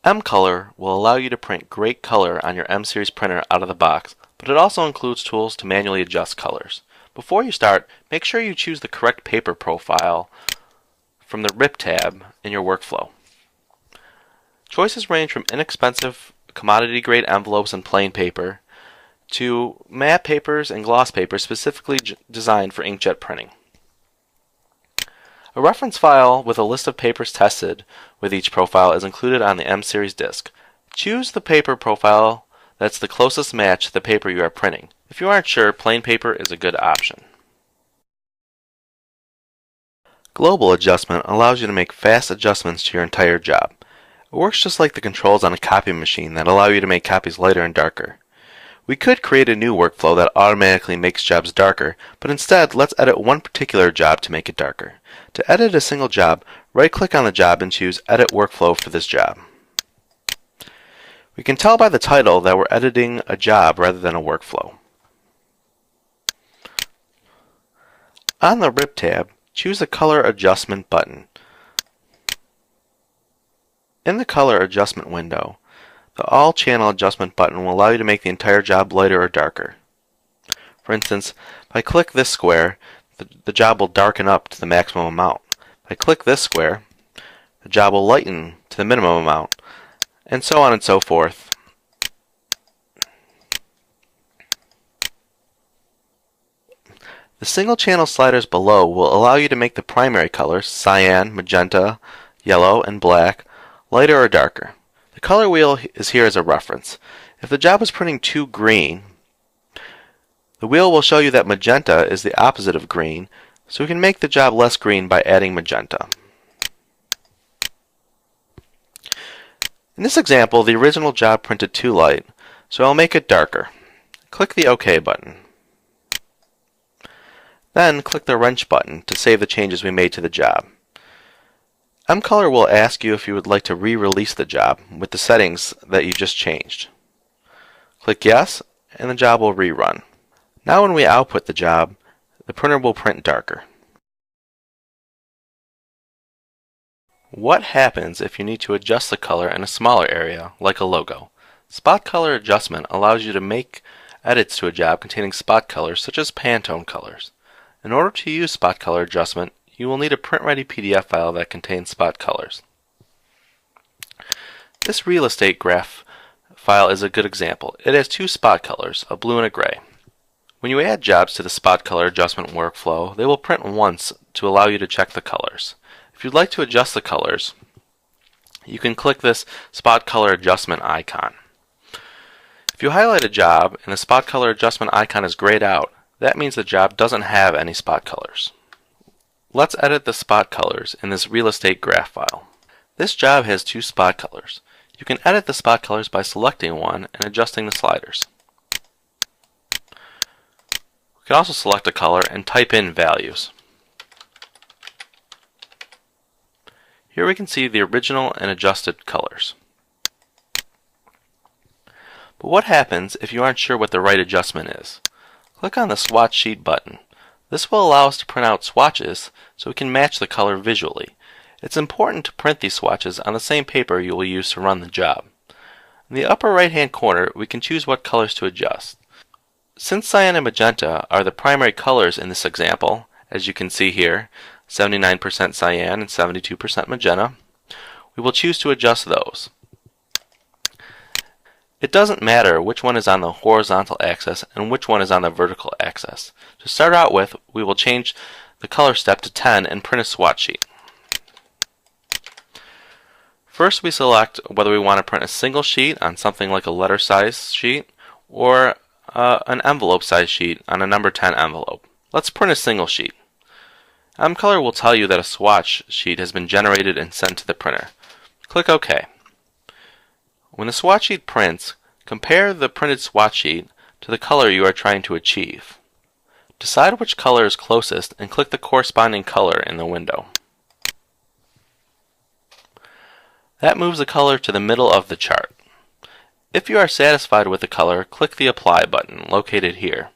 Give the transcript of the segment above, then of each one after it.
mColor will allow you to print great color on your M-Series printer out of the box, but it also includes tools to manually adjust colors. Before you start, make sure you choose the correct paper profile from the RIP tab in your workflow. Choices range from inexpensive commodity-grade envelopes and plain paper to matte papers and gloss papers specifically designed for inkjet printing. A reference file with a list of papers tested with each profile is included on the M-Series disc. Choose the paper profile that's the closest match to the paper you are printing. If you aren't sure, plain paper is a good option. Global adjustment allows you to make fast adjustments to your entire job. It works just like the controls on a copy machine that allow you to make copies lighter and darker. We could create a new workflow that automatically makes jobs darker, but instead let's edit one particular job to make it darker. To edit a single job, right-click on the job and choose Edit Workflow for this job. We can tell by the title that we're editing a job rather than a workflow. On the RIP tab, choose the Color Adjustment button. In the Color Adjustment window, the All Channel Adjustment button will allow you to make the entire job lighter or darker. For instance, if I click this square, the job will darken up to the maximum amount. If I click this square, the job will lighten to the minimum amount, and so on and so forth. The single channel sliders below will allow you to make the primary colors, cyan, magenta, yellow, and black, lighter or darker. The color wheel is here as a reference. If the job is printing too green, the wheel will show you that magenta is the opposite of green, so we can make the job less green by adding magenta. In this example, the original job printed too light, so I'll make it darker. Click the OK button. Then click the wrench button to save the changes we made to the job. mColor will ask you if you would like to re-release the job with the settings that you just changed. Click Yes, and the job will rerun. Now when we output the job, the printer will print darker. What happens if you need to adjust the color in a smaller area, like a logo? Spot color adjustment allows you to make edits to a job containing spot colors such as Pantone colors. In order to use spot color adjustment, you will need a print-ready PDF file that contains spot colors. This real estate graph file is a good example. It has two spot colors, a blue and a gray. When you add jobs to the spot color adjustment workflow, they will print once to allow you to check the colors. If you'd like to adjust the colors, you can click this spot color adjustment icon. If you highlight a job and the spot color adjustment icon is grayed out, that means the job doesn't have any spot colors. Let's edit the spot colors in this real estate graph file. This job has two spot colors. You can edit the spot colors by selecting one and adjusting the sliders. We can also select a color and type in values. Here we can see the original and adjusted colors. But what happens if you aren't sure what the right adjustment is? Click on the Swatch Sheet button. This will allow us to print out swatches so we can match the color visually. It's important to print these swatches on the same paper you will use to run the job. In the upper right hand corner, we can choose what colors to adjust. Since cyan and magenta are the primary colors in this example, as you can see here, 79% cyan and 72% magenta, we will choose to adjust those. It doesn't matter which one is on the horizontal axis and which one is on the vertical axis. To start out with, we will change the color step to 10 and print a swatch sheet. First, we select whether we want to print a single sheet on something like a letter size sheet or an envelope size sheet on a number 10 envelope. Let's print a single sheet. mColor will tell you that a swatch sheet has been generated and sent to the printer. Click OK. When the swatch sheet prints, compare the printed swatch sheet to the color you are trying to achieve. Decide which color is closest and click the corresponding color in the window. That moves the color to the middle of the chart. If you are satisfied with the color, click the Apply button located here.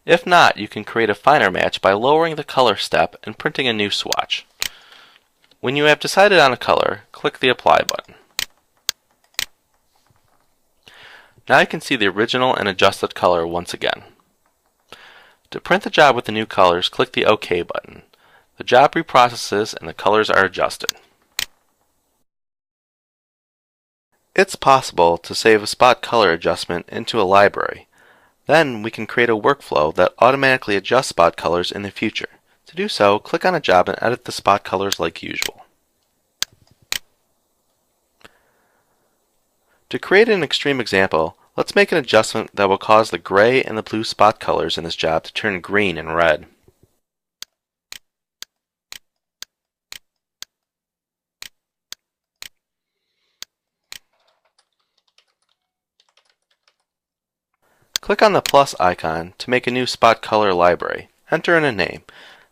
If not, you can create a finer match by lowering the color step and printing a new swatch. When you have decided on a color, click the Apply button. Now you can see the original and adjusted color once again. To print the job with the new colors, click the OK button. The job reprocesses and the colors are adjusted. It's possible to save a spot color adjustment into a library. Then we can create a workflow that automatically adjusts spot colors in the future. To do so, click on a job and edit the spot colors like usual. To create an extreme example, let's make an adjustment that will cause the gray and the blue spot colors in this job to turn green and red. Click on the plus icon to make a new spot color library. Enter in a name.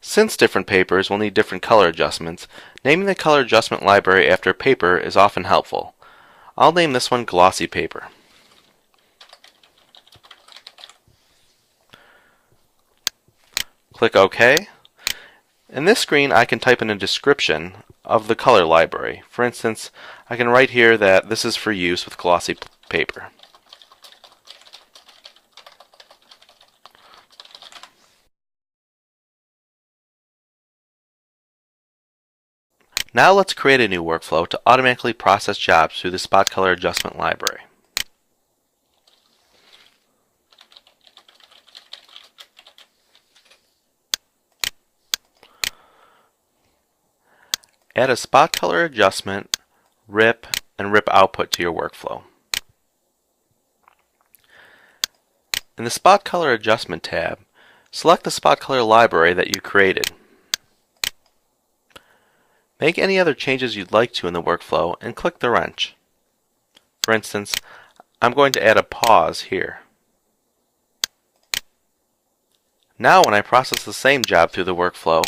Since different papers will need different color adjustments, naming the color adjustment library after a paper is often helpful. I'll name this one Glossy Paper. Click OK. In this screen, I can type in a description of the color library. For instance, I can write here that this is for use with glossy paper. Now let's create a new workflow to automatically process jobs through the spot color adjustment library. Add a spot color adjustment, rip, and rip output to your workflow. In the Spot Color Adjustment tab, select the spot color library that you created. Make any other changes you'd like to in the workflow and click the wrench. For instance, I'm going to add a pause here. Now when I process the same job through the workflow,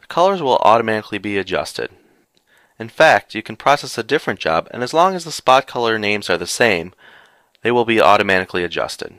the colors will automatically be adjusted. In fact, you can process a different job, and as long as the spot color names are the same, they will be automatically adjusted.